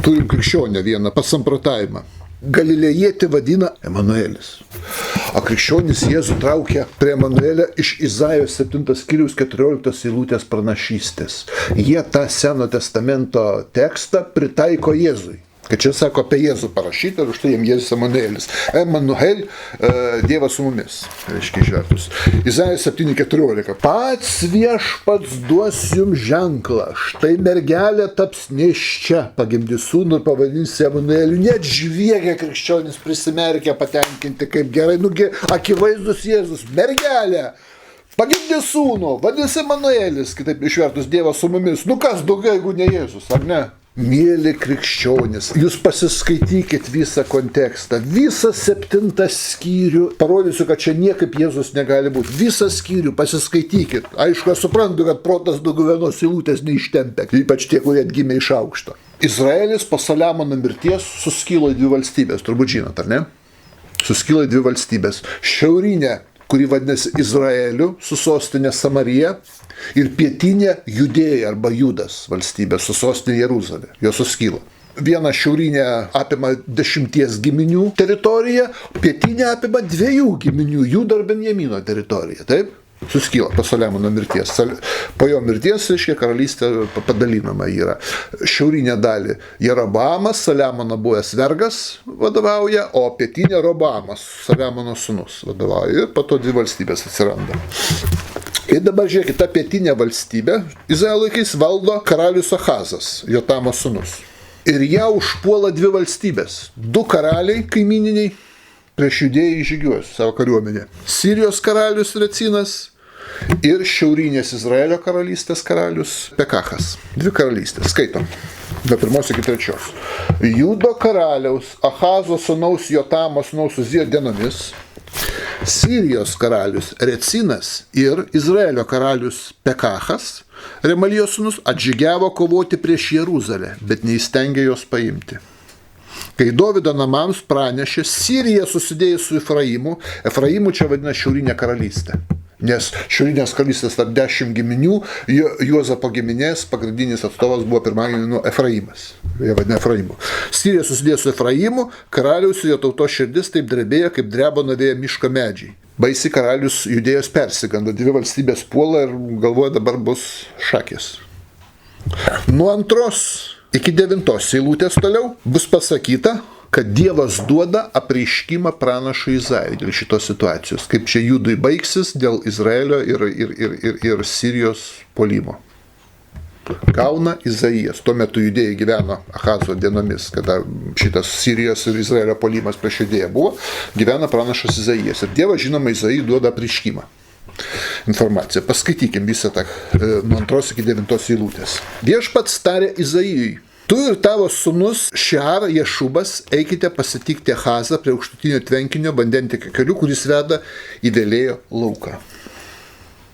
Turim krikščionę vieną pasamprotavimą. Galilėjietį vadina Emanuelis. O krikščionis Jėzų traukia prie Emanuelio iš Izajos 7 skyriaus 14 eilutės pranašystės. Jie tą Seno testamento tekstą pritaiko Jėzui. Kad čia sako apie Jėzų parašyta ir už tai jiems Jėzus Emanuelis. Emanuel, Dievas su mumis, reiškia išvertus. Izajos 7:14. Pats viešpats duos jums ženklą. Štai mergelė taps nėščia, pagimdys sūnų ir pavadins Emanueliu. Net žviegia krikščionis prisimerkia patenkinti, kaip gerai. Nugi akivaizdus Jėzus. Mergelė pagimdys sūnų, vadins Emanuelis, kitaip išvertus Dievas su mumis. Nu kas daugiau, jeigu ne Jėzus, ar ne? Mėly krikščionis, jūs pasiskaitykit visą kontekstą, visą 7 skyrių, parodysiu, kad čia niekaip Jėzus negali būti, visą skyrių pasiskaitykit. Aišku, aš suprantu, kad protas daugiau vienos eilutės neištempia, ypač tie, kurie atgimė iš aukšto. Izraelis po Saliamono mirties suskilo į 2 valstybės, turbūt žinot, ar ne? Suskilo į 2 valstybės. Šiaurinė, kuri vadinasi Izraeliu, su sostinė Samarija, ir pietinė Judėja arba Judas valstybė su sostinė Jeruzalė. Jos suskilo. Viena šiaurinė apima 10 giminių teritoriją, pietinė apima 2 giminių, Judo ir Benjamino teritoriją. Taip? Suskilo po Saliamono mirties. Po jo mirties, reiškia, karalystė padalinama yra. Šiaurinė dalį Jeroboamas, Saliamono buvęs vergas vadovauja, o pietinė Roboamas, Saliamono sūnus vadovauja. Ir po to 2 valstybės atsiranda. Ir dabar žiūrėkit, ta pietinė valstybė Izraelio laikais valdo karalius Ahazas, Jotamo sūnus. Ir ją užpuola 2 valstybės. 2 karaliai kaimininiai prieš Judėją žygiuos savo kariuomenę. Sirijos karalius Recinas ir šiaurinės Izraelio karalystės karalius Pekachas. 2 karalystės. Skaitom. Nuo 1 iki 3. Judo karaliaus Ahazo sūnaus Jotamo sūnaus Uzijo dienomis Sirijos karalius Recinas ir Izraelio karalius Pekachas, Remalijos sūnus, atžygiavo kovoti prieš Jeruzalę, bet neįstengė jos paimti. Kai Dovydo namams pranešė, Sirija susidėjo su Efraimu, Efraimu čia vadina šiaurinė karalystė. Nes šiaurinės karalystės tarp 10 giminių, Juozapo giminės pagrindinis atstovas buvo pirmagiminis Efraimas. Jie vadina Efraimu. Sirija susidėjo su Efraimu, karaliaus ir jo tautos širdis taip drebėjo, kaip dreba nuo vėjo miško medžiai. Baisiai karalius Judėjos persigando, 2 valstybės puola ir galvoja dabar bus šakės. Nuo 2 iki 9 eilutės toliau bus pasakyta, kad Dievas duoda apreiškimą pranašui Izajui dėl šitos situacijos, kaip čia Judui baigsis dėl Izraelio ir Sirijos puolimo. Gauna Izaijas. Tuo metu Judėjai gyveno Ahazo dienomis, kada šitas Sirijos ir Izraelio puolimas prieš Judėją buvo, gyvena pranašas Izaijas. Ir Dievas, žinoma, Izajui duoda apreiškimą. Informaciją. Paskaitykim visą tą nuo 2 iki 9 eilutės. Viešpats tarė Izaijui: Tu ir tavo sūnus Šear Ješubas eikite pasitikti Ahazą prie aukštutinio tvenkinio vandentiekio keliu, kuris veda į Vėlėjo lauką.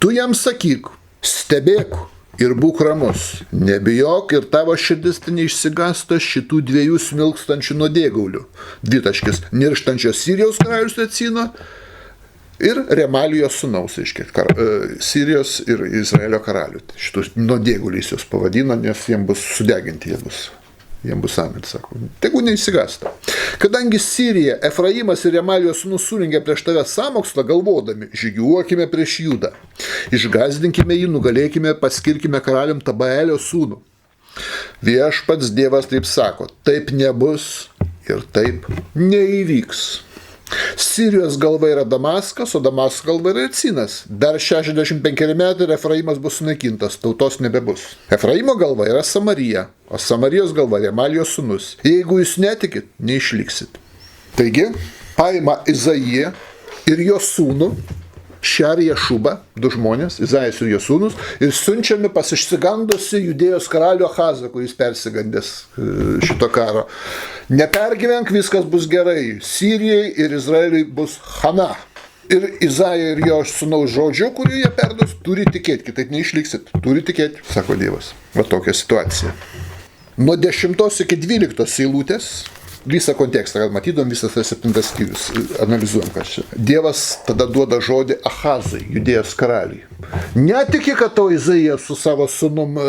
Tu jam sakyk: stebėk ir būk ramus, nebijok ir tavo širdis neišsigąsta šitų 2 smilkstančių nuodėgaulių. 2. Nirštančio Sirijos karalius Recino ir Remalijos sūnaus, Sirijos ir Izraelio karalių. Šitus nuodėguliais jos pavadino, nes jiems bus sudeginti, jiems bus amen, sako. Tegu neįsigąsta. Kadangi Sirija, Efraimas ir Remalijos sūnus suringė prieš tave sąmokslą, galvodami: žygiuokime prieš Judą, išgąsdinkime jį, nugalėkime, paskirkime karalium Tabaelio sūnų. Viešpats Dievas taip sako: taip nebus ir taip neįvyks. Sirijos galva yra Damaskas, o Damasko galva yra Recinas. Dar 65 metai ir Efraimas bus sunaikintas, tautos nebebus. Efraimo galva yra Samarija, o Samarijos galva Remalijos sūnus. Jeigu jūs netikit, neišliksit. Taigi, paima Izaiją ir jo sūnų, Šear Ješubą, 2 žmonės, Izaijas ir jo sūnus, ir siunčiami pas išsigandusi Judėjos karalių Ahazą, kuris persigandęs šito karo. Nepergyvenk, viskas bus gerai. Sirijai ir Izraeliui bus chana. Ir Izaija ir jo sūnaus žodžiu, kurį jie perduos, turi tikėti, kitaip neišliksit. Turi tikėti, sako Dievas. Va tokia situacija. Nuo 10 iki 12 eilutės visą kontekstą, kad matydom visas tas 7 skyrius, analizuojam, kas čia. Dievas tada duoda žodį Ahazui, Judėjos karaliui. Netiki, kad to Izaijas su savo sūnum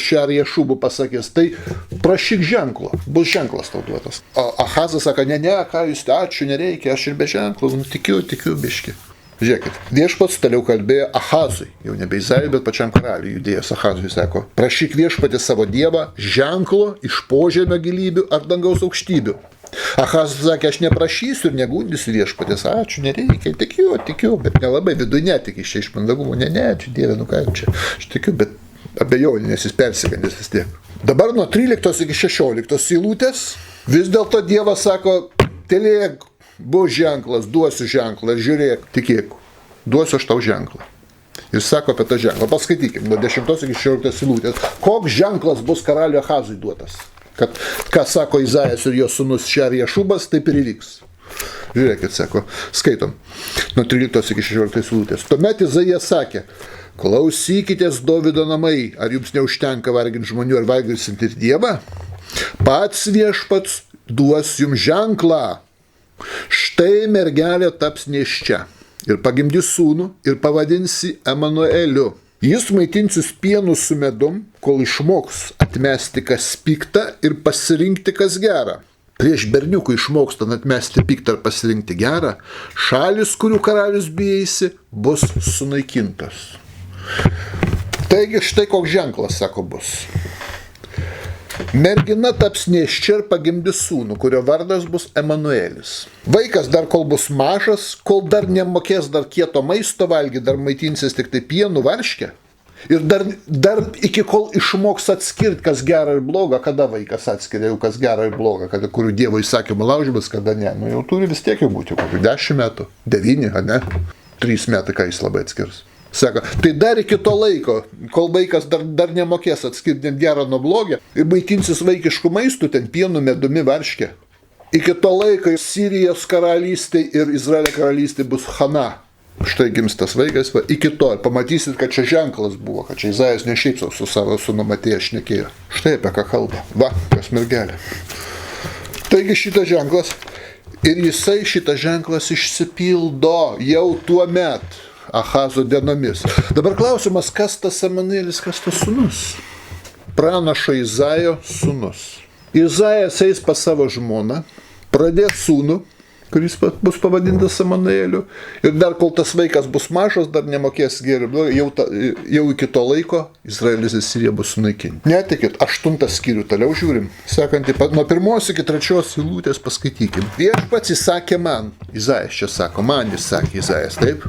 Šerija Šubu pasakys, tai prašyk ženklo, bus ženklas tau duotas. O Ahazas sako, ne, ką jūs, ačiū, nereikia, aš ir be ženklo, tikiu biški. Žiūrėkit, viešpats toliau kalbėjo Ahazui, jau nebe Izajui, bet pačiam karaliui Judėjos Ahazui sako, prašyk viešpatį savo dievą ženklo iš požemio gilybių ar dangaus aukštybių. Ahazas sakė, aš neprašysiu ir negundysiu viešpatės, ačiū, nereikia, tikiu, bet nelabai viduje netiki, iš mandagumo, ne, čia dieve, nu ką čia, aš tikiu, bet abejonė, nes jis persigandęs vis tiek. Dabar nuo 13 iki 16 eilutės, vis dėlto Dievas sako, tylėk, bus ženklas, duosiu ženklą, žiūrėk, tikėk, duosiu aš tau ženklą. Ir sako apie tą ženklą, paskaitykim, nuo 10 iki 16 eilutės, koks ženklas bus karaliui Ahazui duotas. Kad, ką sako Izaijas ir jo sūnus Šerija Šubas, taip ir įvyks. Žiūrėkit, sako, skaitom, nuo 13 iki 16 eilutės. Tuomet Izaijas sakė, klausykitės Dovydo namai, ar jums neužtenka varginti žmonių, ar varginsit ir Dievą? Pats viešpats duos jums ženklą. Štai mergelė taps nėščia ir pagimdys sūnų ir pavadinsi Emanueliu. Jis maitinsis pienu su medum, kol išmoks atmesti kas pikta ir pasirinkti kas gera. Prieš berniukų išmokstant atmesti piktą ir pasirinkti gerą, šalis, kurių karalius bijasi, bus sunaikintos. Taigi štai koks ženklas, sako, bus. Mergina taps nėščia ir pagimdys sūnų, kurio vardas bus Emanuelis. Vaikas dar kol bus mažas, kol dar nemokės dar kieto maisto valgyti, dar maitinsis tik tai pienu varškę. Ir dar iki kol išmoks atskirti, kas gera ir bloga, kada vaikas atskiria jau kas gera ir bloga, kada kurių Dievo įsakymų laužymas, kada ne. Nu jau turi vis tiek jau būti, kokių 10 metų, 9, ar ne? 3 metai, ką jis labai atskirs. Sako, tai dar iki to laiko, kol vaikas dar nemokės atskirti gerą nuo blogio ir maitinsis vaikiškų maistų, ten pienu, medumi, varške. Iki to laiko Sirijos karalystė ir Izraelio karalystė bus Hana. Štai gims tas vaikas, va, iki to. Ir pamatysit, kad čia ženklas buvo, kad čia Izaijas ne šiaip su savo sūnum atėjęs šnekėjo. Štai apie ką kalba. Va, kas mergelė. Taigi šitas ženklas ir jisai šitas ženklas išsipildo jau tuo met. Ahazo dienomis. Dabar klausimas, kas tas Emanuelis, kas tas sūnus? Pranašo Izaijo sūnus. Izaijas eis pas savo žmoną, pradės sūnų, kuris bus pavadintas Emanueliu, ir dar kol tas vaikas bus mažas, dar nemokės geriau, jau iki to laiko Izraelis ir Sirija bus sunaikinti. Netikit, 8 skyrių toliau žiūrim. Sekantį, nuo 1 iki 3 eilutės paskaitykim. Viešpats įsakė man, Izaijas čia sako, man įsakė Izaijas, taip?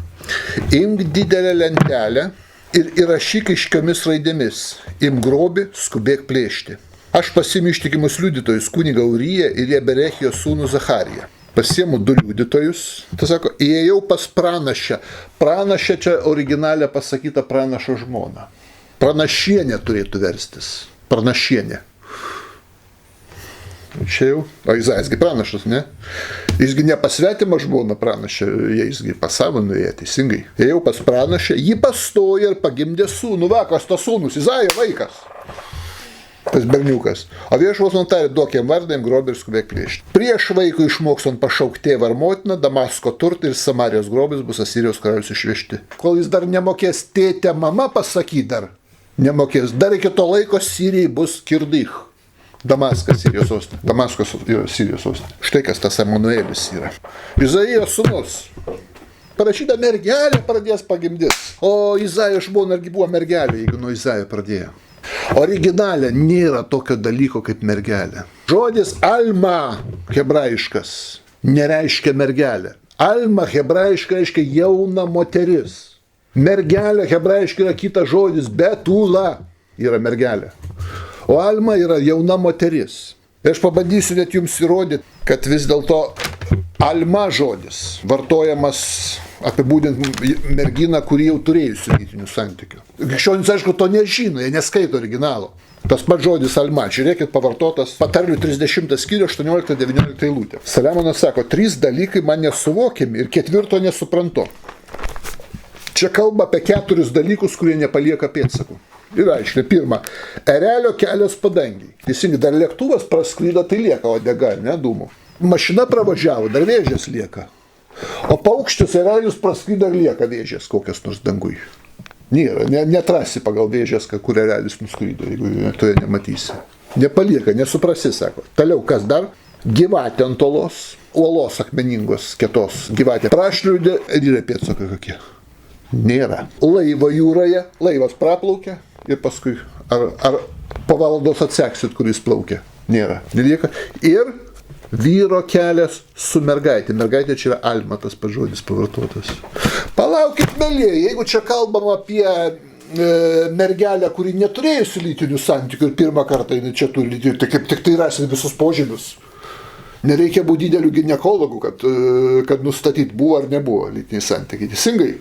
Imk didelę lentelę ir įrašyk aiškiomis raidėmis. Imk grobį, skubėk plėšti. Aš pasiimu ištikimus liudytojus, kunigą Uriją ir Jeberechijos sūnų Zachariją. Pasiemu 2 liudytojus, tai sako, įėjau pas pranašę. Pranašė čia originalė pasakyta pranašo žmona. Pranašienė turėtų verstis. Pranašienė. Čia jau, o Izaijasgi pranašas, ne? Jisgi ne pas svetimą žmoną pranašė, jisgi pas savo nuėjo teisingai. Ėjau pas pranašę, jį pastojo ir pagimdė sūnų. Va, kas tas sūnus? Izaijo vaikas. Tas berniukas. O viešpats nutarė, duok jam vardą, jam grobį ir skubėk plėšti. Prieš vaikui išmokstant pašaukti tėvą ar motiną, Damasko turtai ir Samarijos grobis bus Asirijos karalius išvežti. Kol jis dar nemokės tėtę mama pasakyti dar, nemokės. Dar iki to laiko Sirijai bus Kirdych. Damaskas Sirijos sostinė. Damaskos Sirijos sostinė. Štai kas tas Emanuelis yra. Izaijo sūnus. Parašyta mergelė pradės pagimdys. O Izaijo žmona irgi buvo mergelė, jeigu nuo Izaijo pradėjo. Originalė nėra tokio dalyko kaip mergelė. Žodis alma hebrajiškas nereiškia mergelė. Alma hebrajiškai reiškia jauna moteris. Mergelė hebrajiškai yra kitas žodis, betula yra mergelė. O alma yra jauna moteris. Ir aš pabandysiu net jums įrodyti, kad vis dėlto alma žodis vartojamas apibūdinti merginą, kuri jau turėjusi lytinių santykių. Krikščionys, aišku, to nežino, jie neskaito originalo. Tas pats žodis alma, žiūrėkit, pavartotas Patarlių 30 skyrių 18-19 eilutė. Saliamonas sako, 3 dalykai man nesuvokiami ir 4 nesuprantu. Čia kalba apie 4 dalykus, kurie nepalieka pėdsakų. Ir aiškiai, pirma, erelio kelias padangiai. Teisingai, dar lėktuvas praskrydo, tai lieka odega, ne dūmų. Mašina pravažiavo, dar vėžės lieka. O paukštis erelius praskrydo ir lieka vėžės kokias nors dangui. Nėra, netrasi pagal vėžės, kur erelis nuskrydo, jeigu to nematysi. Nepalieka, nesuprasi, sako. Toliau, kas dar? Gyvatė ant uolos akmeningos, kietos gyvatė. Prašliūdė ir yra pėdsakai kokie. Nėra. Laivo jūroje, laivas praplaukia ir paskui ar po valandos atseksit, kur jis plaukia. Nėra. Nelieka. Ir vyro kelias su mergaitė. Mergaitė čia yra Alma, tas pats žodis pavartotas. Palaukit, mėlyje, jeigu čia kalbam apie mergelę, kuri neturėjusi lytinių santykių ir pirmą kartą jinai čia turi lytinių, tai kaip tik tai rasit visus požymius. Nereikia būti didelių ginekologų, kad nustatyti buvo ar nebuvo lytiniai santykiai. Teisingai.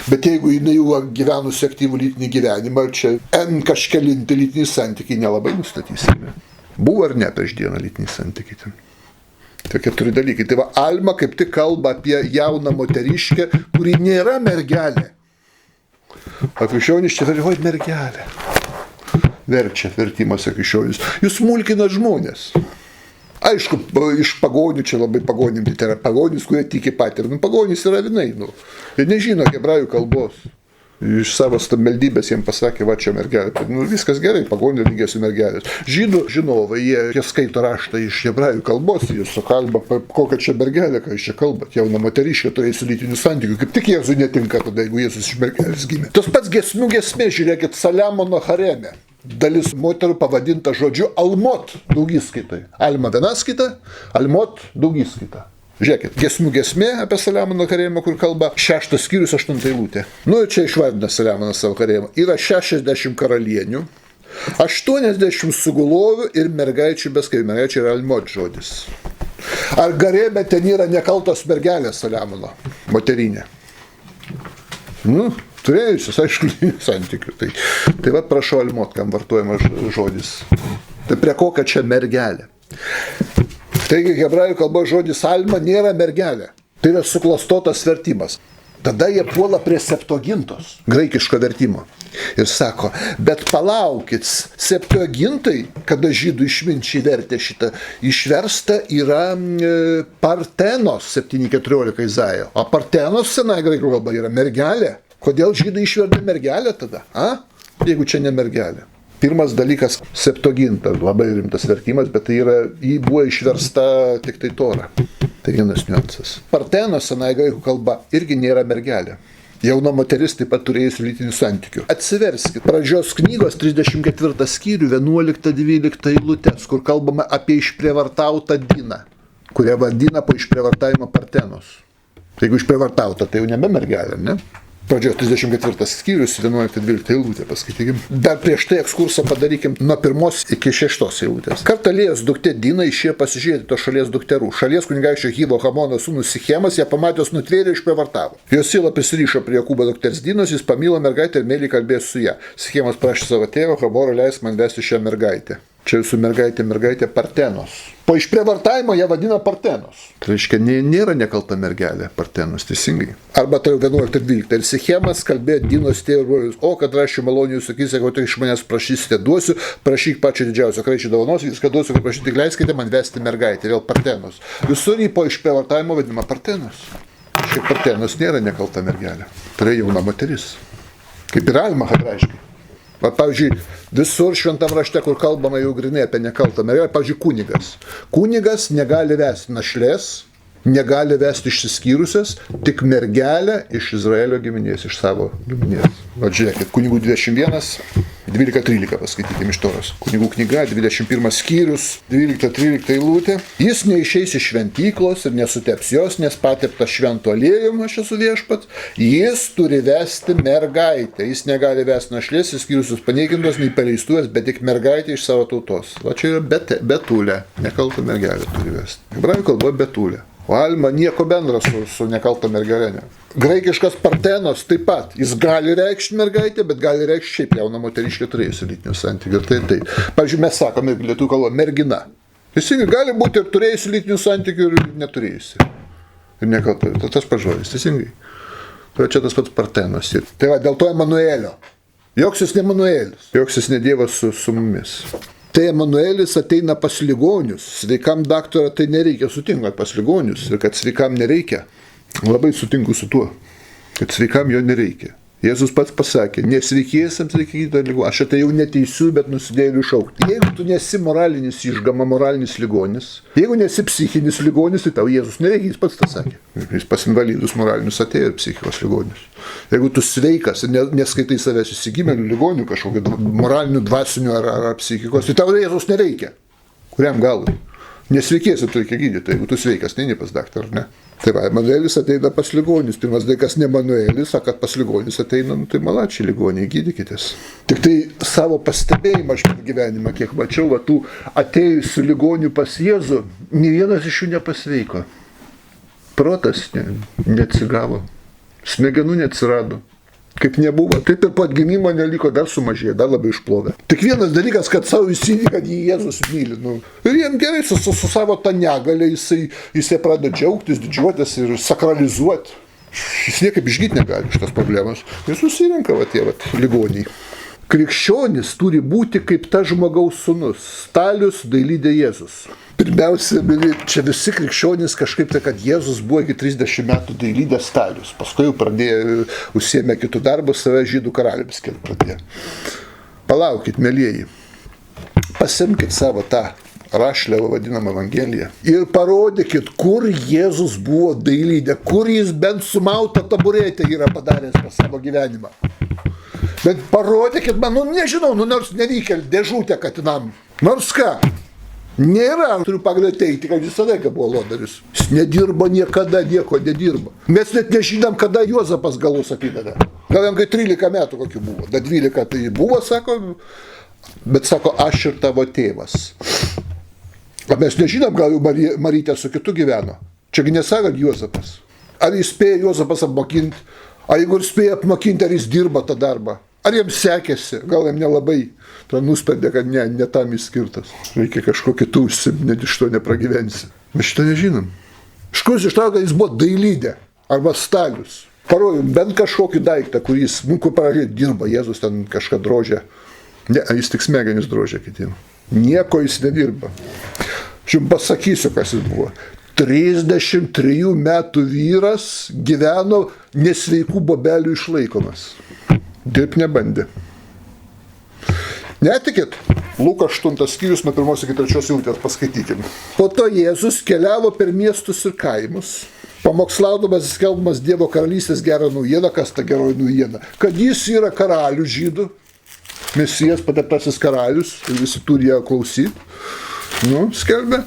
Bet jeigu jinai jau gyvenusi aktyvų lytinį gyvenimą, čia N kažkelinti lytiniai santykiai nelabai nustatysime. Buvo ar ne prieš dieną lytiniai santykiai ten. Tai keturi dalykai. Tai va, Alma kaip tik kalba apie jauną moteriškę, kuri nėra mergelė. O krikščionys čia oi mergelė. Verčia vertimuose krikščionys. Jūs smulkina žmonės. Aišku, iš pagonių, čia labai pagonim, tai yra pagonys, kurie tiki patį. Pagonys yra vinai, Jie nežino hebrajų kalbos. Iš savo meldybės jiems pasakė, va čia mergelė. Viskas gerai, pagonio lygės mergelės. Žydų žinovai, jie skaito raštą iš hebrajų kalbos, jie sukalba, kokia čia mergelė, ką jūs čia kalbat. Jauna moteriškė turėjusi lytinių santykių. Kaip tik Jėzui netinka tada, jeigu Jėzus iš mergelės gimė. Tas pats giesmių giesmė, žiūrėkit, Saliamono hareme. Dalis moterų pavadinta žodžiu Almot daugiskaitai. Alma vienaskaita, Almot daugiskaita. Žiūrėkit, giesmių giesmė apie Saliamono haremą, kur kalba 6 skyrius 8 eilutė. Čia išvardina Saliamonas savo haremą. Yra 60 karalienių, 80 sugulovių ir mergaičių beskaičių. Mergaičių yra Almot žodis. Ar garėme ten yra nekaltos mergelės Saliamono, moterinė? Turėjusius, aišku, santykių. Tai va, prašau Almot, kam vartojamas žodis. Tai prie kokia čia mergelė? Taigi, hebrajų kalbos žodis Alma nėra mergelė. Tai yra suklastotas vertimas. Tada jie puola prie Septuagintos, graikiško vertimo. Ir sako, bet palaukit, Septuagintai, kada žydų išminčiai vertė šitą, išversta yra Partenos 7.14 Izaijo. O Partenos senai graikų kalba yra mergelė. Kodėl žydai išvertė mergelę tada? Jeigu čia ne mergelė. Pirmas dalykas – Septuaginta, labai rimtas vertimas, bet tai jį buvo išversta tik tai Tora. Tai vienas niuansas. Partenos senai graikų kalba irgi nėra mergelė. Jauna moteris taip pat turėjusi lytinių santykių. Atsiverskit pradžios knygos 34 skyrių 11-12 eilutės, kur kalbama apie išprievartautą Diną, kurią vadina po išprievartavimo Partenos. Jeigu išprievartauta, tai jau nebe mergelė, ne? Pradžio 34 skyrius, 11-12 eilutė, paskaitykim. Dar prieš tai ekskursą padarykim nuo 1 iki 6 eilutės. Kartą Lėjos duktė Dina išėjo pasižiūrėti to šalies dukterų. Šalies kunigaikščio Hivo Hamono sūnus Sichemas ją pamatęs nutvėrė ir išprievartavo. Jo siela prisirišo prie Jokūbo dukters Dinos, jis pamilo mergaitę ir meiliai kalbėjo su ja. Sichemas prašė savo tėvą, Hamorą leisk man vesti šią mergaitę. Čia jūsų mergaitė Partenos. Po išprievartavimo ją vadina Partenos. Tai reiškia, nėra nekalta mergelė Partenos, teisingai. Arba tai 11-12. Ir Sichemas kalbėjo Dinos tėvui, o kad rašiu malonių jūs sakysite, kad tai iš manęs prašysite, duosiu, prašyk pačio didžiausio kraičio dovanos, viską duosiu, kad prašyti, tik leiskite man vesti mergaitę, vėl Partenos. Visur jį po išprievartavimo vadinama Partenos. Šiaip Partenos nėra nekalta mergelė. Tai yra jauna moteris. Kaip ir Alma hebrajiškai. Pavyzdžiui, visur šventam rašte, kur kalbama jau grinai apie nekaltą mergelę, pavyzdžiui, kunigas. Kunigas negali vesti našlės, negali vesti išsiskyrusias, tik mergelę iš Izraelio giminės, iš savo giminės. O žiūrėkit, kunigų 21, 12-13 paskaitykime iš Toros. Kunigų knyga, 21 skyrius, 12-13 eilutė. Jis neišeis iš šventyklos ir nesuteps jos, nes patepta švento aliejum, aš esu viešpats. Jis turi vesti mergaitę. Jis negali vesti našlės, išskyrusius paneikintos, nei paleistuvės, bet tik mergaitę iš savo tautos. Va čia yra betulė. Nekalta mergelė turi vesti. Hebrajų kalba betulė. O Alma nieko bendra su nekalta mergelė. Graikiškas Partenos taip pat. Jis gali reikšti mergaitę, bet gali reikšti šiaip jauna moteriškė turėjusi lytinių santykių. Tai. Pavyzdžiui, mes sakome lietuvių kalba mergina. Jis gali būti ir turėjusi lytinių santykių ir neturėjusi. Ir nekalta. Tas pažodis, teisingai. Tai čia tas pats Partenos. Tai va, dėl to Emanuelio. Joks jis ne Emanuelis, joks jis ne Dievas su mumis. Tai Emanuelis ateina pas ligonius. Sveikam daktarą tai nereikia, sutinkat pas ligonius. Ir kad sveikam nereikia, labai sutinku su tuo, kad sveikam jo nereikia. Jėzus pats pasakė, nesveikiesiems reikia gydyti ligų. Aš atėjau neteisiu, bet nusidėjėlių šaukti. Jeigu tu nesi moralinis išgama, moralinis ligonis, jeigu nesi psichinis ligonis, tai tau Jėzus nereikia, jis pats tą sakė. Jis pas invalidus moralinius atėjo ir psichikos ligonius. Jeigu tu sveikas ir neskaitai savęs įsigimėlių ligonių, kažkokių moralinių, dvasinių ar psichikos, tai tau Jėzus nereikia. Kuriam galui? Nesveikiesi tu reikia gydyti, jeigu tu sveikas, neini pas daktarą, ne? Tai va, Emanuelis ateina pas ligonius. Pirmas dalykas ne Emanuelis, o kad pas ligonius ateina, tai malačiai ligoniai, gydykitės. Tik tai savo pastebėjimą aš per gyvenimą, kiek mačiau, va, tų atėjusių ligonių pas Jėzų, nė vienas iš jų nepasveiko. Protas neatsigavo, smegenų neatsirado. Kaip nebuvo, taip ir po atgimimo neliko, dar sumažėjo, dar labai išplovė. Tik vienas dalykas, kad savo įsidė, kad jį Jėzus myli. Ir jiem gerai, su savo tą negalę jisai pradeda džiaugtis, didžiuotis ir sakralizuoti. Jis niekaip išgyti negali šitas problemas. Ir susirenka tie ligoniai. Krikščionis turi būti kaip ta žmogaus sūnus. Stalius dailydė Jėzus. Pirmiausia, čia visi krikščionys kažkaip tai, kad Jėzus buvo iki 30 metų dailydė Stalius. Paskui jau pradėjo, užsiėmė kitų darbų, save žydų karaliumi skelbti pradėjo. Palaukit, mielieji. Pasimkit savo tą rašlę vadinamą Evangeliją ir parodykit, kur Jėzus buvo dailydė, kur jis bent sumautą taburetę yra padaręs per savo gyvenimą. Bet parodykit man, nežinau, nors nevykėlį dėžutę katinam. Nors ką. Nėra, turiu pagaliau teikti, kad visada buvo lodaris. Jis nedirbo niekada, nieko nedirbo. Mes net nežinom, kada Juozapas galus atidavė. Gal jam kai 13 metų kokių buvo. Da 12 tai buvo, sako, bet sako, aš ir tavo tėvas. O mes nežinom, gal jau Marytė su kitu gyveno. Čiagi nesako Juozapas. Ar jis spėjo Juozapas apmokinti? Ar jeigu ir spėjo apmokinti, ar jis dirba tą darbą? Ar jam sekėsi? Gal jam nelabai nusprendė, kad ne tam jis skirtas. Reikia kažko kitų užsimti, net iš to nepragyvensi. Mes šitą nežinom. Iš kur iš to, kad jis buvo dailydė arba Stalius. Parodėm bent kažkokį daiktą, kur jis, kur paražiai dirba, Jėzus ten kažką drožė. Ne, jis tik smegenis drožė kitiem. Nieko jis nedirba. Aš jums pasakysiu, kas jis buvo. 33 metų vyras gyveno nesveikų bobelių išlaikomas. Dirb nebandė. Netikit? Lukas 8 skyrius nuo 1 iki 3 eilutės paskaitykim. Po to Jėzus keliavo per miestus ir kaimus, pamokslaudamas skelbdamas Dievo karalystės gerą naujieną. Kas ta geroji naujiena? Kad jis yra karalius žydų, Mesijas pateptasis karalius, ir visi turi ją klausyti. Skelbė.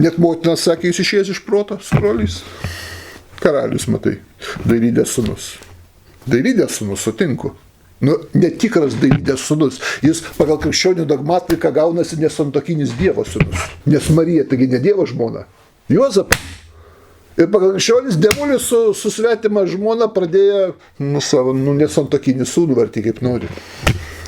Net motina sakė, jis išėjęs iš proto, skrolys. Karalius, matai, dailydės sūnus. Dailydės sūnus, sutinku. Netikras dailydės sūnus. Jis pagal krikščionių dogmatiką gaunasi nesantuokinis Dievo sūnus. Nes Marija, taigi ne Dievo žmona. Juozapas. Ir pagal krikščionis Dievulis su svetima žmona pradėjo savo nesantuokinį sūnų vartį kaip nori.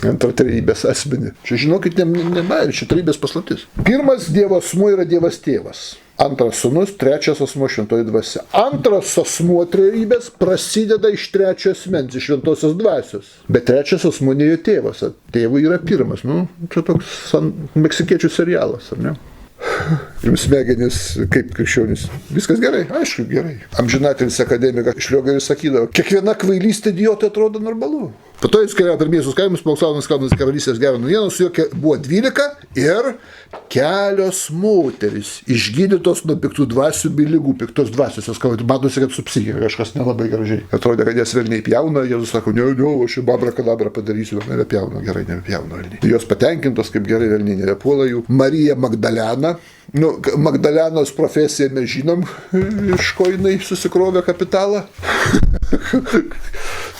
Antrą trejybės asmenį. Čia žinokit, čia trejybės paslaptis. Pirmas Dievo asmuo yra Dievas tėvas. Antras sūnus, trečias asmuo šventoji dvasia. Antras asmuo trejybės prasideda iš trečio asmens, iš šventosios dvasios. Bet trečias asmuo ne jo tėvas. Tėvų yra pirmas. Čia toks meksikiečių serialas, ar ne? Jums smegenys kaip krikščionys. Viskas gerai? Aišku, gerai. Amžinatilis akademikas Šliogeris sakydavo, kiekviena kvailystė idiotui atrodo normalu. Po to jis keliavo per miestus kaimus, pamokslaudamas skelbdamas karalystės gerą naujieną, su juo buvo 12 ir kelios moterys išgydytos nuo piktų dvasių bei ligų. Piktos dvasios, jos kalbėtų, matosi, kad su psichika kažkas nelabai gražiai. Atrodė, kad jas velniai pjauna, Jėzus sako, ne, aš jau abrakadabra padarysiu, bet nebepjauna, gerai, nebepjauna velniai. Jos patenkintos, kaip gerai velniai nebepuola jų. Marija Magdalena. Magdalenos profesiją mes žinom, iš ko jinai susikrovė kapitalą.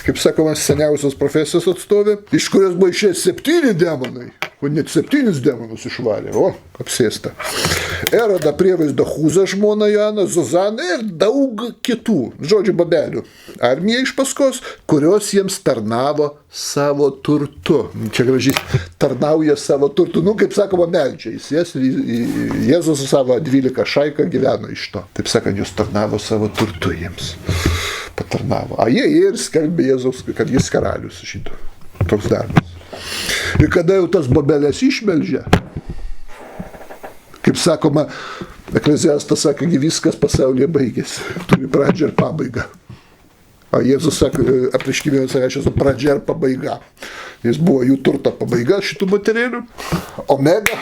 Kaip sakoma, seniausios profesijos atstovė, iš kurios buvo išėjęs 7 demonai, o net 7 demonus išvarė, apsėsta. Erodą prievaizdo Huzą žmona Joana, Zuzana ir daug kitų, žodžiu, babelių. Armija iš paskos, kurios jiems tarnavo savo turtu. Čia gražiai tarnauja savo turtu, kaip sakoma, meldžiais. Jėzus su savo 12 šaika gyveno iš to. Taip sakant, jūs tarnavo savo turtu jiems. Patarnavo. Jie ir skelbė Jėzaus, kad jis karalius žydų. Toks darbas. Ir kada jau tas bobelės išmeldžia, kaip sakoma, Ekleziastas sakė, viskas pasaulyje baigėsi. Turi pradžią ir pabaigą. O Jėzus sakė, apreiškime, aš esu pradžia ir pabaiga. Jis buvo jų turto pabaiga šitų materialių, omega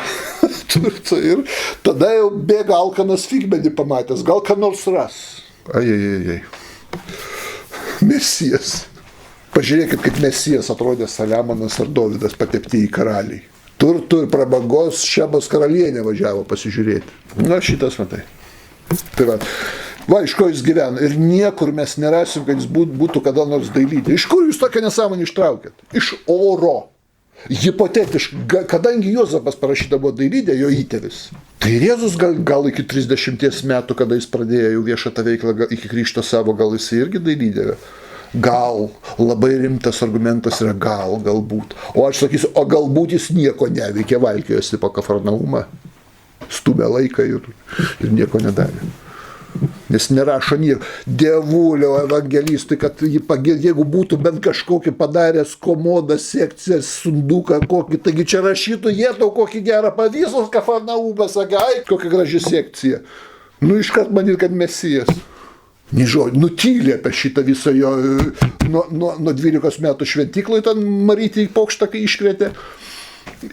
turto ir tada jau bėga alkanas figmedį pamatęs, gal ką nors ras. Ai. Mesijas. Pažiūrėkit, kaip Mesijas atrodė Saliamonas ar Dovydas pateptieji karaliai. Turtų ir prabangos Šebos karalienė važiavo pasižiūrėti. Na, šitas matai. Tai va, iš ko jis gyvena. Ir niekur mes nerasim, kad jis būtų kada nors dailydė. Iš kur jūs tokią nesąmonę ištraukėt? Iš oro. Hipotetiškai, kadangi Juozapas parašyta buvo dailydė, jo įtėvis. Tai Jėzus gal iki 30 metų, kada jis pradėjo jau viešą tą veiklą, iki krikšto savo, gal jis irgi dailydė. Gal, labai rimtas argumentas yra galbūt. O aš sakysiu, o galbūt jis nieko neveikė, valkėjosi po Kafarnaumą, stumė laiką ir nieko nedarė. Nes nerašo nieko. Dievulio evangelistai, kad jeigu būtų bent kažkokį padaręs komodą, sekciją, sunduką kokį, taigi čia rašytų, jie tau kokį gerą pavyzdį, Kafarnaumą sakė, ai, kokia graži sekcija. Nu, iškart manyt, kad Mesijas. Nutylė apie šitą visą jo nuo 12 metų šventykloj, ten Marytį į pokštą, kai iškrėtė,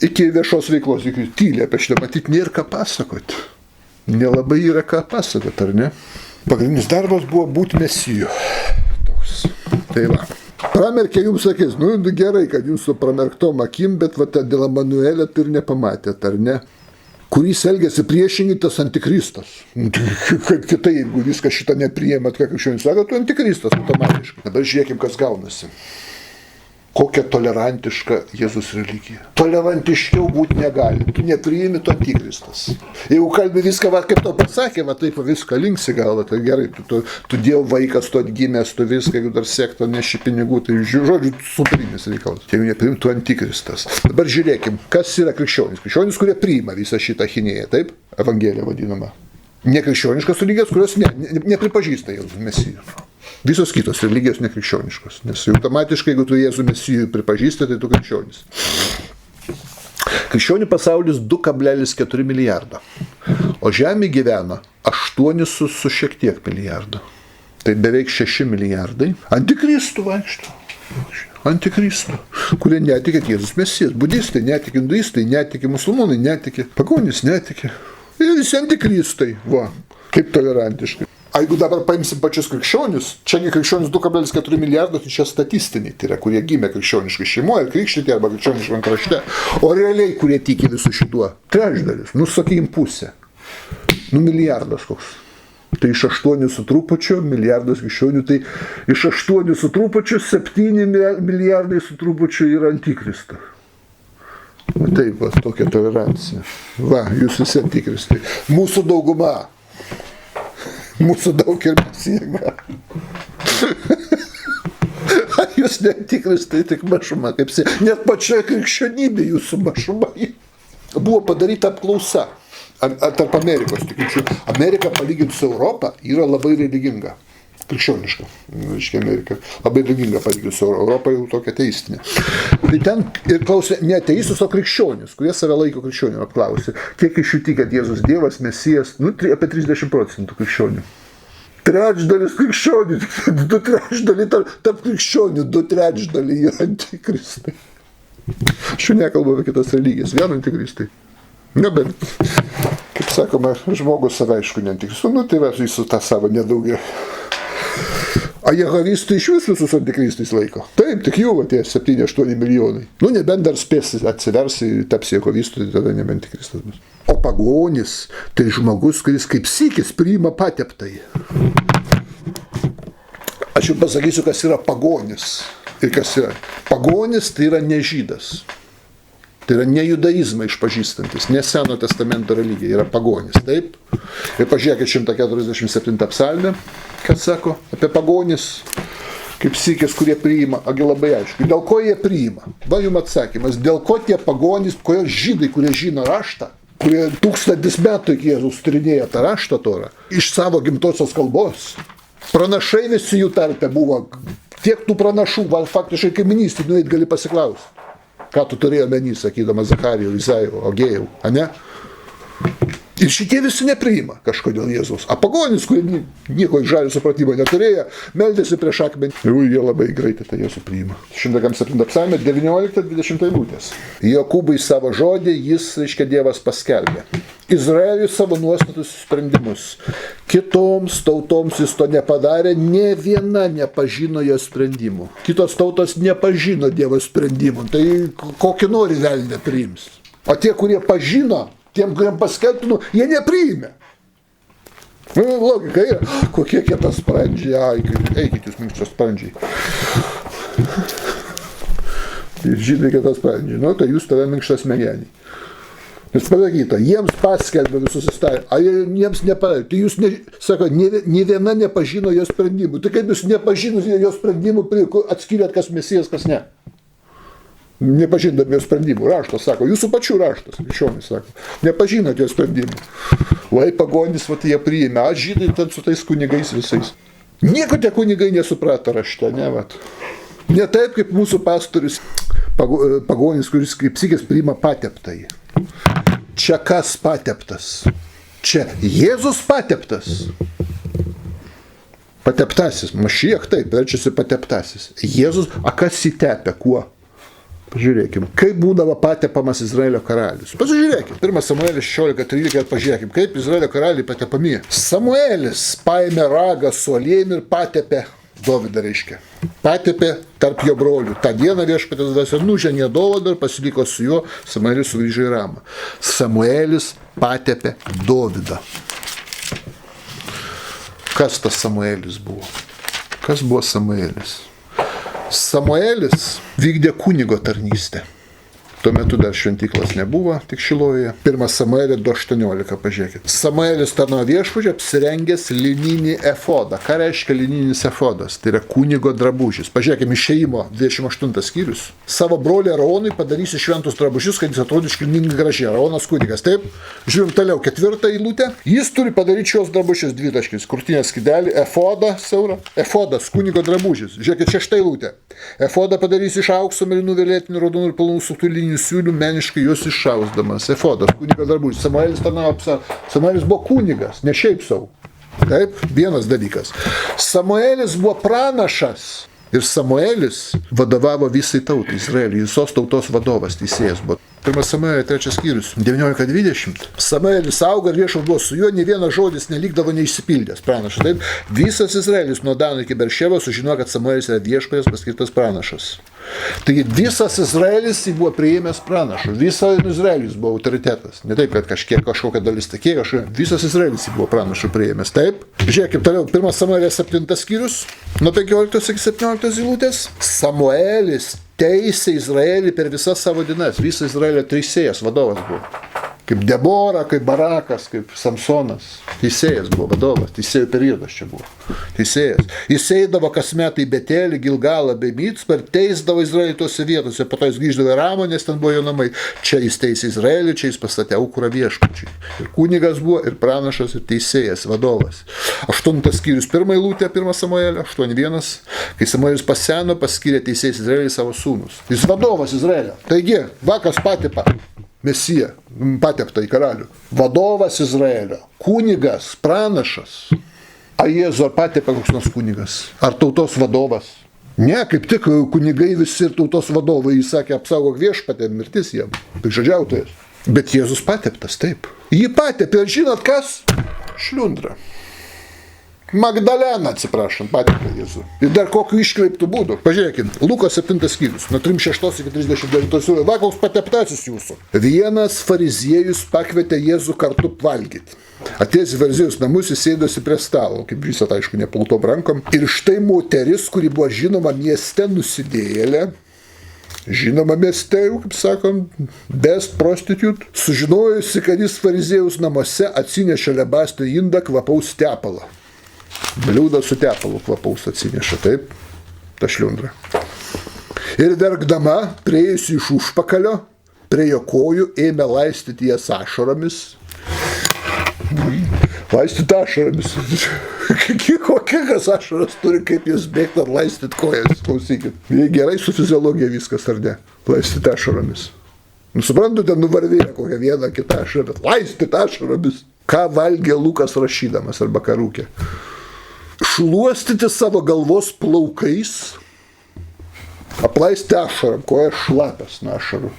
iki viešos veiklos, iki tylė apie šitą, matyt, nėra ką pasakoti. Nelabai yra ką pasakoti, ar ne? Pagrindinis darbas buvo būti Mesiju. Toks. Tai va. Pramerkė jums sakys, gerai, kad jūs su pramerktom akim, bet va, dėl Emanuelio tai ir nepamatėt, ar ne? Kuris elgėsi priešingai, tas antikristas. Kaip kitai, jeigu viską šitą nepriėmėt, ką krikščionys sako, tu antikristas automatiškai. Dabar žiūrėkim, kas gaunasi. Kokia tolerantiška Jėzus religija. Tolerantiškiau būti negali. Tu nepriimi, tu antikristas. Jeigu kalbi viską, va, kaip to pasakė, va, taip viską linksi galą, tai gerai, tu Dievo vaikas, tu atgimęs, tu viską, jeigu dar sekto neši pinigų, tai žodžiu, superinis reikalas. Jeigu nepriimi, tu antikristas. Dabar žiūrėkim, kas yra krikščionys. Krikščionys, kurie priima visą šitą chinėją, taip? Evangelija vadinama. Nekrikščioniškas religijos, kurios nepripažįsta Jėzus Mesijų. Visos kitos religijos nekrikščioniškos, nes automatiškai, jeigu tu Jėzų Mesijų pripažįsti, tai tu krikščionis. Krikščionių pasaulis 2,4 milijardo, o Žemė gyvena 8 su šiek tiek milijardo. Tai beveik 6 milijardai antikristų vaikšto. Antikristų, kurie netikė Jėzus Mesijas. Budistai netikė, hinduistai netikė, musulmonai netikė, pagonys netikė. Ir visi antikristai, va, kaip tolerantiškai. A jeigu dabar paimsim pačius krikščionius, čiagi krikščionis 2,4 milijardo, tai čia statistiniai, tai yra, kurie gimė krikščioniškai šeimoje, krikštyti arba krikščioniškam krašte, o realiai, kurie tiki visų šituo, trečdalis, sakykim pusė, milijardas koks. Tai iš 8 su trupučiu, milijardas krikščionių, tai iš 8 su trupučiu, 7 milijardai su trupučiu yra antikristas. Taip, va, tokia tolerancija. Va, jūs visi antikristai. Mūsų dauguma. Mūsų daug ir mes jėga. Jūs ne antikristai, tik mažuma. Net pačioje krikščionybė jūsų mažuma. Buvo padaryta apklausa tarp Amerikos tikinčių. Amerika palyginti su Europą yra labai religinga. Krikščioniška. Reiškia, Amerika labai religinga palyginti su Europą, jau tokia teistinė. Tai ten ir klausė ne ateistus, o krikščionis, kurie save laiko krikščionių, apklausė. Kiek iš jų tiki, kad Jėzus Dievas, Mesijas, apie 30% krikščionių. Trečdalis krikščionių, 2/3 tarp krikščionių, 2/3 yra antikristai. Aš jau nekalbu apie kitas religijas, vien antikristai. Nebent, kaip sakoma, žmogus save aišku neantikristų, tai va, jis tą savo nedaugia. A jehovistai iš visus antikristais laiko. Taip, tik jų tie 7-8 milijonai. Nebent dar spės atsiversi, taps jehovistų, tai tada nebe antikristas bus. O pagonis, tai žmogus, kuris kaip sykis priima pateptai. Aš jums pasakysiu, kas yra pagonis. Ir kas yra. Pagonis tai yra ne žydas. Tai yra ne judaizmą išpažįstantis, ne Seno testamento religija, yra pagonis, taip? Ir pažiūrėkit 147 psalmę, kas sako apie pagonis, kaip sykis, kurie priima, agi labai aišku. Dėl ko jie priima? Va jums atsakymas, dėl ko tie pagonys, kodėl žydai, kurie žino raštą, kurie 1000 metų iki Jėzus tyrinėja tą raštą Torą, iš savo gimtosios kalbos. Pranašai visi jų tarpe buvo tiek tų pranašų, faktiškai kaiminystį nueit gali pasiklausti. Ką tu turėjo menį, sakydamas Zacharijų, Izajų, Ogėjų, ane? Ir šitie visi nepriima kažkodėl Jėzaus. A pagonys, kurie nieko žalio supratimo neturėjo, meldėsi prieš akmenį. Ir jie labai greitai tą Jėzų priima. 107 psalmė, 19-20 eilutės. Jokūbui savo žodį jis, reiškia, Dievas paskelbė. Izraeliui savo nuostatus sprendimus. Kitoms tautoms jis to nepadarė, ne viena nepažino jo sprendimų. Kitos tautos nepažino Dievo sprendimų. Tai kokį nori velnę priims. O tie, kurie pažino, tiem, kuriam paskelbtinu, jie nepriėmė. Logika yra, kokie kietas sprandžiai, eikit jūs minkštas sprandžiai. Žydai kietas sprandžiai, nu tai jūs tave minkštas smegenį. Nes padaryta, jiems paskelbė visus įstatymus, a jiems nepadarė. Tai jūs, sako, nė viena nepažino jo sprendimų. Tai kaip jūs nepažinus jo sprendimų, atskyrėt, kas Mesijas, kas ne. Nepažindami jo sprendimų. Raštas sako, jūsų pačių raštas, krikščionys sako, nepažinot jo sprendimų. Lai pagonys, vat jie priėmė, a žydai ten su tais kunigais visais. Nieko tie kunigai nesuprato rašte, ne, vat. Ne taip, kaip mūsų pastorius pagonis, kuris kaip sikės priima pateptąjį. Čia kas pateptas? Čia Jėzus pateptas. Pateptasis, Mašiach taip, verčiasi pateptasis. Jėzus, a kas jį tepė, kuo? Pažiūrėkim, kaip būdavo patepamas Izraelio karalius. Pasižiūrėkim, 1 Samuelis 16:13 ir pažiūrėkim, kaip Izraelio karaliai patepami. Samuelis paėmė ragą su aliejumi ir patepė Dovydą, reiškia. Patepė tarp jo brolių. Ta diena viešpatės dvasia nužengė Dovydą ir pasiliko su juo, Samuelis sugrįžo į Ramą. Samuelis patepė Dovydą. Kas tas Samuelis buvo? Kas buvo Samuelis? Samuelis vykdė kunigo tarnystę. Tuo metu dar šventyklos nebuvo, tik Šilojoje. 1 Samuelio 2:18, pažiūrėkit. Samuelis tarnavo viešpačiui apsirengęs lininį efodą. Ką reiškia lininis efodas? Tai yra kunigo drabužis. Pažiūrėkime, Išėjimo 28 skyrius. Savo brolį Aronui padarysi šventus drabužius, kad jis atrodys kilningai gražiai. Aronas kunigas. Taip, žiūrim toliau, 4 eilutė. Jis turi padaryti šios drabužius dvitaškis. Krūtinės skydelį, efodą siaurą. Efodas, kunigo drabužis. Žiūrėkit, 6 eilutė. Efodą padarysi iš aukso, mėlynų, violetinių, raudonų ir plonų sutulinių siūlių, meniškai juos iššausdamas. Efodas, kunigo drabužis. Samuelis tarnavo, Samuelis buvo kunigas, ne šiaip savo. Taip, vienas dalykas. Samuelis buvo pranašas ir Samuelis vadovavo visai tautai, Izraeliui, visos tautos vadovas, teisėjas buvo. 1 Samuelio 3 skyrius, 19-20. Samuelis augo ir viešas buvo su juo, nei vienas žodis nelikdavo neišsipildęs. Pranašas. Taip, visas Izraelis nuo Dano iki Berševos sužinojo, kad Samuelis yra viešpaties paskirtas pranašas. Taigi visas Izraelis jį buvo priėmęs pranašu. Visas Izraelis buvo autoritetas. Ne taip, kad kažkokia dalis tikėjo, visas Izraelis jį buvo pranašu priėmęs. Taip. Žiūrėkime toliau, 1 Samuelio 7 skyrius, nuo 15 iki 17 eilutės. Samuelis teisė Izraelį per visas savo dienas. Visas Izraelio teisėjas, vadovas buvo. Kaip Debora, kaip Barakas, kaip Samsonas. Teisėjas buvo vadovas, teisėjų periodas čia buvo. Teisėjas. Jis eidavo kas metai į Betelį, Gilgalą bei Micpą ir teisdavo Izraelį tose vietose. Po to jis grįždavo į Ramą, nes ten buvo jo namai. Čia jis teisė Izraelį, čia jis pastatė aukurą viešpačiui. Ir kunigas buvo, ir pranašas, ir teisėjas, vadovas. 8 skyrius, 1 eilutė, 1 Samuelio, 8:1. Kai Samuelis paseno, paskyrė teisėjas Izraelį savo sūnus. Jis vadovas Izraelio. Taigi, vakas patepa Mesiją, pateptą į karalių. Vadovas Izraelio. Kunigas, pranašas. A Jėzų ar patepė koks nors kunigas? Ar tautos vadovas? Ne, kaip tik kunigai visi ir tautos vadovai, jis sakė, apsaugok viešpatę, mirtis jam. Piktžodžiautojas. Bet Jėzus pateptas, taip. Jį patepė, ir žinot kas? Šliundra. Magdalena, atsiprašant, patepė Jėzų. Ir dar kokiu iškreiptų būdų. Pažiūrėkime, Lukas 7 skyrius, nuo 36 iki 39. Va, koks pateptasis jūsų. Vienas fariziejus pakvietė Jėzų kartu valgyti. Atėjęs į fariziejus namus, jis sėdosi prie stalo, kaip visat, aišku, nepultom rankom. Ir štai moteris, kuri buvo žinoma mieste nusidėjėlė, žinoma mieste, jau, kaip sakom, best prostitute, sužinojusi, kad jis fariziejus namuose atsinešė alebastro indą kvapaus tepalą. Bliūdą su tepalu kvapaus atsineša, taip, ta šliundra. Ir verkdama, priejusi iš užpakalio, prie jo kojų ėmė laistyti jas ašaromis. Laistyti ašaromis. Kokias ašaras turi, kaip jas bėgti ar laistyti kojas, klausykit. Jei gerai su fiziologija viskas ar ne, laistyti ašaromis. Suprantate, nuvarvėja kokią vieną kitą ašarą, bet laistyti ašaromis. Ką valgė Lukas rašydamas arba ką rūkė? Šluostyti savo galvos plaukais, aplaisti ašaram, koja šlapias nuo ašarų.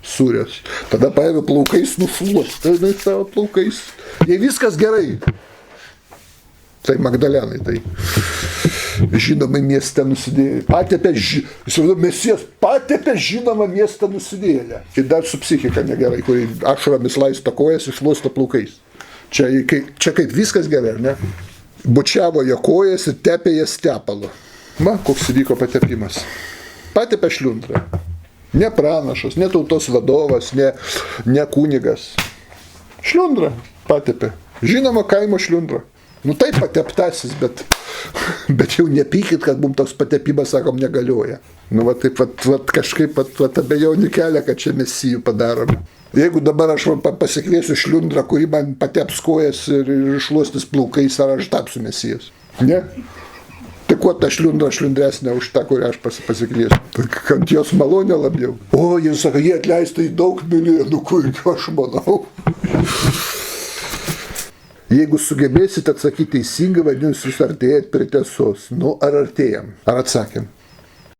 Surės. Tada paėmė plaukais, nušluostė savo plaukais. Jei viskas gerai, tai Magdalenai, tai žinomai mieste nusidėjėlė. Mesijas patepė žinomą miestą nusidėjėlę. Ir dar su psichika negerai, kuri ašaromis laisto kojas, iššluosto plaukais. Čia kaip viskas gerai, ar ne? Bučiavo jo kojas ir tepė jas tepalu. Koks įvyko patepimas. Patepė šliundrą. Ne pranašas, ne tautos vadovas, ne kunigas. Šliundra patepė. Žinoma, kaimo šliundra. Taip pateptasis, bet jau nepykit, kad mums toks patepimas, sakom, negalioja. Taip kažkaip abejonių kelia, kad čia mesijų padarom. Jeigu dabar aš pasikviesiu šliundrą, kuri man pateps kojas ir iššluostys plaukais, ar aš tapsiu mesijas? Ne? Tai kuo ta šliundra šliundresnė už tą, kurią aš pasikviesiu? Kad jos malonė labiau. O, jis sako, jie atleista į daug milijonų kūrinių, aš manau. Jeigu sugebėsite atsakyti teisingai, vadinasi, jūs artėjat prie tiesos. Ar artėjam? Ar atsakėm?